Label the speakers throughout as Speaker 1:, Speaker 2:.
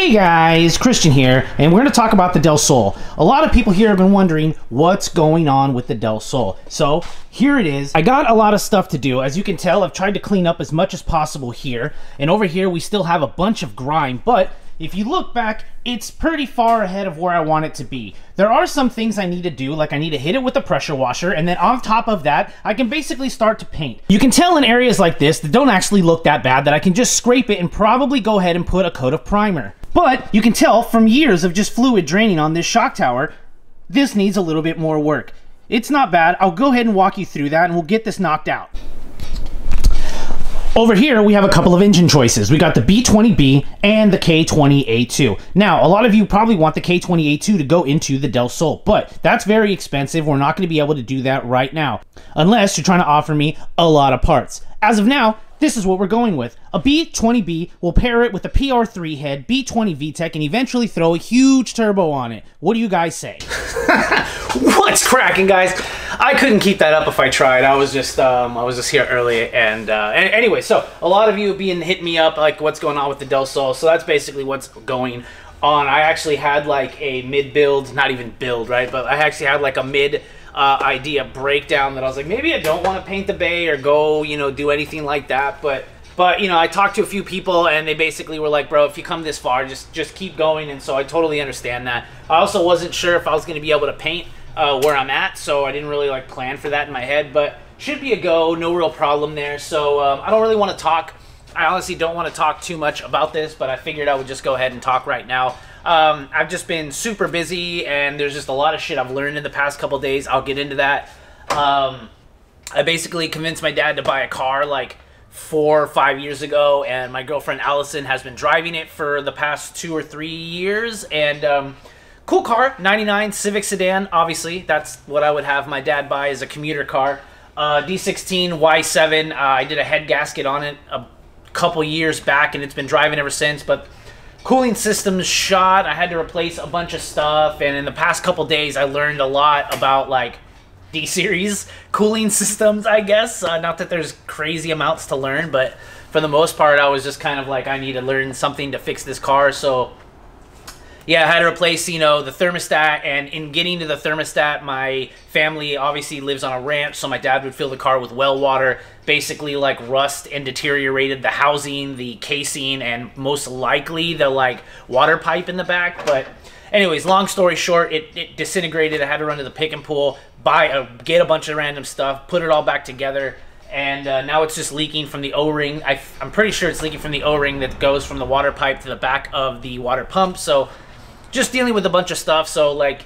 Speaker 1: Hey guys, Christian here, and we're going to talk about the Del Sol. A lot of people here have been wondering what's going on with the Del Sol. So here it is. I got a lot of stuff to do. As you can tell, I've tried to clean up as much as possible here. And over here, we still have a bunch of grime, but if you look back, it's pretty far ahead of where I want it to be. There are some things I need to do, like I need to hit it with a pressure washer, and then on top of that, I can basically start to paint. You can tell in areas like this that don't actually look that bad that I can just scrape it and probably go ahead and put a coat of primer. But you can tell from years of just fluid draining on this shock tower, this needs a little bit more work. It's not bad. I'll go ahead and walk you through that and we'll get this knocked out. Over here, we have a couple of engine choices. We got the B20B and the K20A2. Now, a lot of you probably want the K20A2 to go into the Del Sol, but that's very expensive. We're not going to be able to do that right now, unless you're trying to offer me a lot of parts. As of now, this is what we're going with. A B20B, we'll pair it with a PR3 head, B20 VTEC, and eventually throw a huge turbo on it. What do you guys say?
Speaker 2: What's cracking, guys? I couldn't keep that up if I tried. I was just here early, and anyway, so a lot of you have been hitting me up like what's going on with the Del Sol. So that's basically what's going on. I actually had like a mid-build, not even build, right? But I actually had like a mid idea breakdown that I was like, maybe I don't want to paint the bay or go, you know, do anything like that. But you know, I talked to a few people and they basically were like, bro, if you come this far, just keep going. And so I totally understand that. I also wasn't sure if I was going to be able to paint where I'm at, so I didn't really like plan for that in my head, but should be a go, no real problem there. So I don't really want to talk. I honestly don't want to talk too much about this, but I figured I would just go ahead and talk right now. I've just been super busy and there's just a lot of shit I've learned in the past couple days. I'll get into that. I basically convinced my dad to buy a car like 4 or 5 years ago, and my girlfriend Allison has been driving it for the past 2 or 3 years, and cool car, 99 Civic sedan. Obviously, that's what I would have my dad buy as a commuter car. D16 Y7. I did a head gasket on it a couple years back, and it's been driving ever since. But cooling system's shot. I had to replace a bunch of stuff, and in the past couple days, I learned a lot about like D-series cooling systems, I guess. Not that there's crazy amounts to learn, but for the most part, I was just kind of like, I need to learn something to fix this car. So yeah, I had to replace, you know, the thermostat, and in getting to the thermostat, my family obviously lives on a ranch, so my dad would fill the car with well water, basically like rust and deteriorated the housing, the casing, and most likely the like water pipe in the back. But anyways, long story short, it disintegrated. I had to run to the pick and pull, get a bunch of random stuff, put it all back together, and now it's just leaking from the O-ring. I'm pretty sure it's leaking from the O-ring that goes from the water pipe to the back of the water pump. So just dealing with a bunch of stuff. So like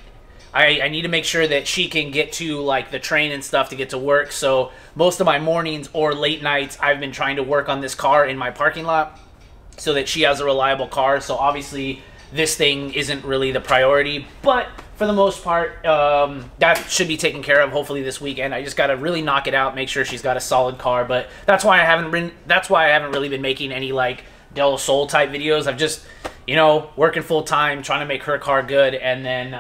Speaker 2: I need to make sure that she can get to like the train and stuff to get to work. So most of my mornings or late nights, I've been trying to work on this car in my parking lot so that she has a reliable car. So obviously this thing isn't really the priority, but for the most part, that should be taken care of hopefully this weekend. I just got to really knock it out, make sure she's got a solid car. But that's why I haven't really been making any like Del Sol type videos. I've just, you know, working full time, trying to make her car good, and then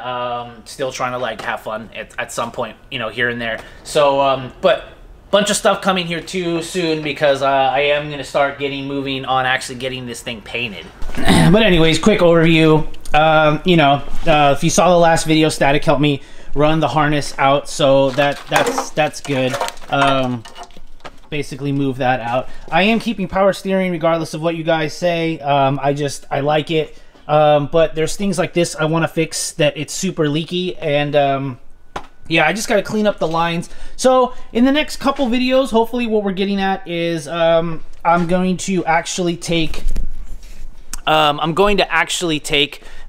Speaker 2: still trying to like have fun at some point, you know, here and there. So, but bunch of stuff coming here too soon, because I am going to start moving on actually getting this thing painted.
Speaker 1: But anyways, quick overview. You know, if you saw the last video, Static helped me run the harness out, so that's good. Basically move that out. I am keeping power steering regardless of what you guys say. I like it. But there's things like this I want to fix, that it's super leaky, and yeah, I just got to clean up the lines. So in the next couple videos, hopefully what we're getting at is I'm going to actually take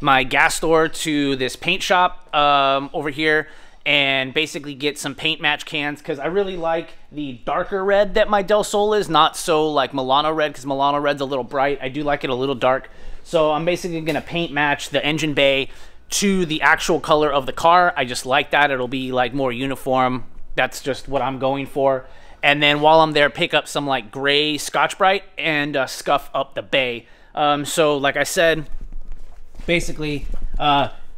Speaker 1: my gas store to this paint shop over here and basically get some paint match cans, because I really like the darker red that my Del Sol is, not so like Milano red, because Milano red's a little bright. I do like it a little dark. So I'm basically going to paint match the engine bay to the actual color of the car. I just like that. It'll be like more uniform. That's just what I'm going for. And then while I'm there, pick up some like gray Scotch-Brite and scuff up the bay. So like I said, basically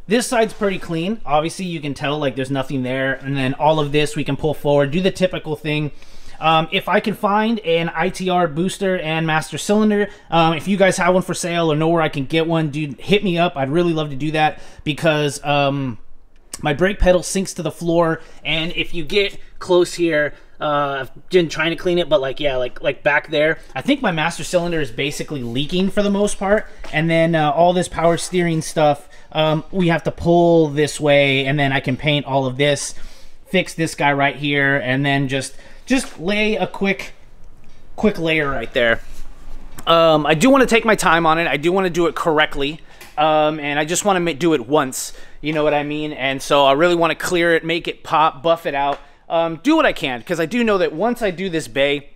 Speaker 1: this side's pretty clean. Obviously you can tell like there's nothing there. And then all of this we can pull forward, do the typical thing. If I can find an ITR booster and master cylinder, if you guys have one for sale or know where I can get one, dude, hit me up. I'd really love to do that because my brake pedal sinks to the floor, and if you get close here, I've been trying to clean it, but like, yeah, like back there, I think my master cylinder is basically leaking for the most part. And then all this power steering stuff, we have to pull this way, and then I can paint all of this, fix this guy right here, and then just lay a quick layer right there. I do want to take my time on it. I do want to do it correctly. And I just want to do it once, you know what I mean? And so I really want to clear it, make it pop, buff it out, do what I can, because I do know that once I do this bay,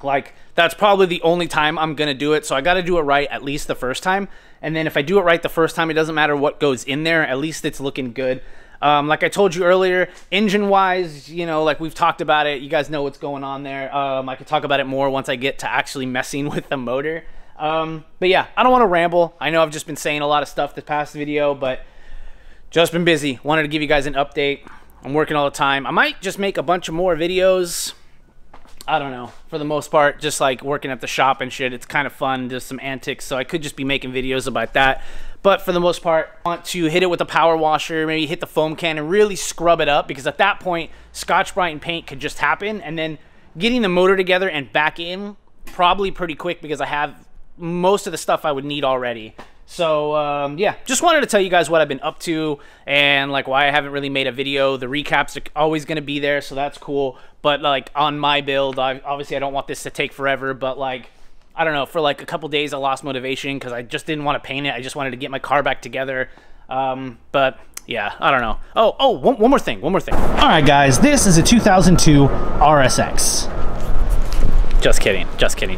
Speaker 1: like, that's probably the only time I'm going to do it. So I got to do it right at least the first time. And then if I do it right the first time, it doesn't matter what goes in there. At least it's looking good. Like I told you earlier, engine-wise, you know, like we've talked about it. You guys know what's going on there. I could talk about it more once I get to actually messing with the motor. But yeah, I don't want to ramble. I know I've just been saying a lot of stuff this past video, but just been busy. Wanted to give you guys an update. I'm working all the time. I might just make a bunch of more videos. I don't know. For the most part, just like working at the shop and shit. It's kind of fun, just some antics. So I could just be making videos about that. But for the most part, I want to hit it with a power washer, maybe hit the foam can and really scrub it up, because at that point, Scotch-Brite and paint could just happen. And then getting the motor together and back in, probably pretty quick, because I have most of the stuff I would need already. So yeah, just wanted to tell you guys what I've been up to and like why I haven't really made a video. The recaps are always going to be there, so that's cool. But like on my build, obviously I don't want this to take forever, but like, I don't know, for like a couple days I lost motivation because I just didn't want to paint it. I just wanted to get my car back together. But yeah, I don't know. One more thing. All right, guys, this is a 2002 RSX. Just kidding.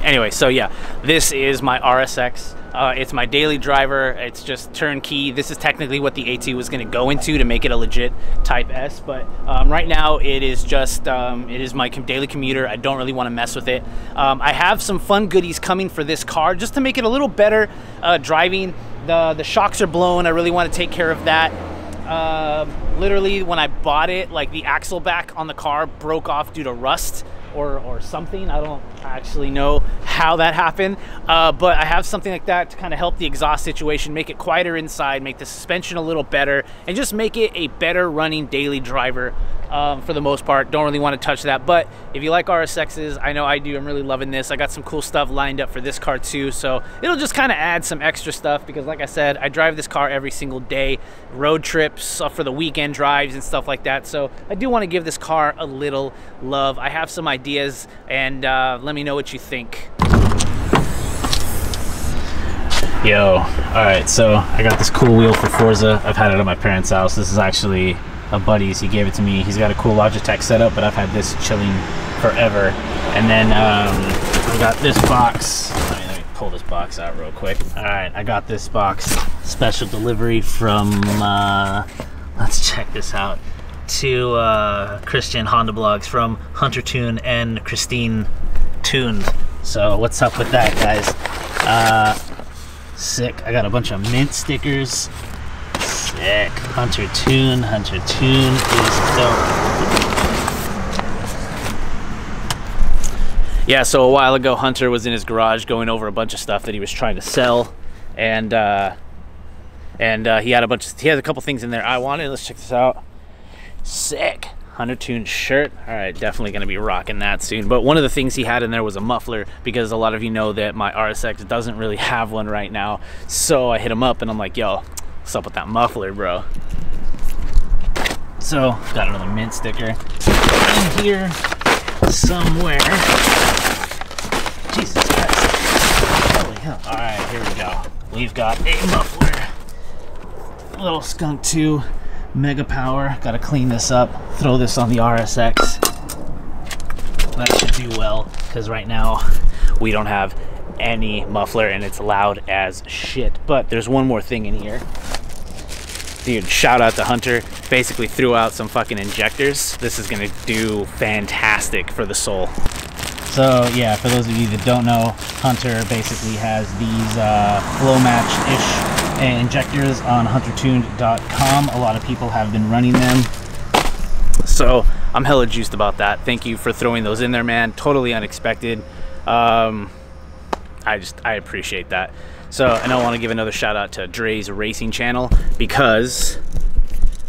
Speaker 1: Anyway, so yeah, this is my RSX. It's my daily driver. It's just turnkey. This is technically what the AT was going to go into to make it a legit Type S, but right now it is just it is my daily commuter. I don't really want to mess with it. I have some fun goodies coming for this car just to make it a little better driving. The shocks are blown. I really want to take care of that. Literally, when I bought it, like the axle back on the car broke off due to rust or something. I don't actually know how that happened, but I have something like that to kind of help the exhaust situation, make it quieter inside, make the suspension a little better, and just make it a better running daily driver. For the most part, don't really want to touch that. But if you like RSXs, I know I do. I'm really loving this. I got some cool stuff lined up for this car too, so it'll just kind of add some extra stuff because, like I said, I drive this car every single day, road trips for the weekend drives and stuff like that. So I do want to give this car a little love. I have some ideas, and let me know what you think. Yo, all right, so I got this cool wheel for Forza. I've had it at my parents' house. This is actually a buddy's. He gave it to me. He's got a cool Logitech setup, but I've had this chilling forever. And then we got this box. Let me pull this box out real quick. All right, I got this box, special delivery from let's check this out, to Christian Honda Blogs from Hunter Tune and Christine Tuned. So what's up with that, guys? Sick. I got a bunch of mint stickers. Sick. Hunter Tune is dope. Yeah, so a while ago, Hunter was in his garage going over a bunch of stuff that he was trying to sell, and he had a couple things in there I wanted. Let's check this out. Sick. Hunter Tune shirt. All right, definitely gonna be rocking that soon. But one of the things he had in there was a muffler, because a lot of you know that my RSX doesn't really have one right now. So I hit him up and I'm like, yo, what's up with that muffler, bro? So got another mint sticker in here somewhere. Jesus Christ. Holy hell. All right, here we go. We've got a muffler. A little Skunk 2 Mega Power. Gotta clean this up, throw this on the RSX. That should do well, because right now we don't have any muffler and it's loud as shit. But there's one more thing in here. Dude, shout out to Hunter. Basically threw out some fucking injectors. This is gonna do fantastic for the Soul. So yeah, for those of you that don't know, Hunter basically has these flow match-ish injectors on huntertuned.com. A lot of people have been running them. So
Speaker 2: I'm hella juiced about that. Thank you for throwing those in there, man. Totally unexpected. I appreciate that. So, and I want to give another shout out to Dre's Racing channel, because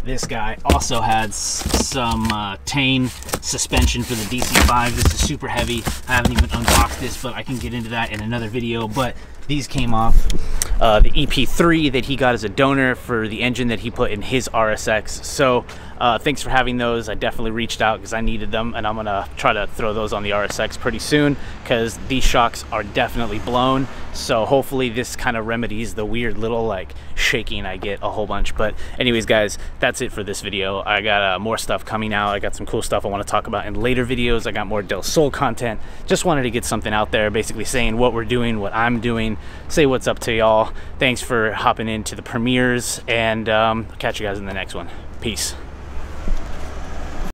Speaker 2: this guy also had some Tane suspension for the DC5. This is super heavy. I haven't even unboxed this, but I can get into that in another video. But these came off the EP3 that he got as a donor for the engine that he put in his RSX. So thanks for having those. I definitely reached out because I needed them, and I'm gonna try to throw those on the RSX pretty soon, because these shocks are definitely blown. So hopefully this kind of remedies the weird little like shaking I get a whole bunch. But anyways, guys, that's it for this video. I got more stuff coming out. I got some cool stuff I want to talk about in later videos. I got more Del Sol content. Just wanted to get something out there, basically saying what we're doing, what I'm doing, say what's up to y'all. Thanks for hopping into the premieres, and catch you guys in the next one. Peace.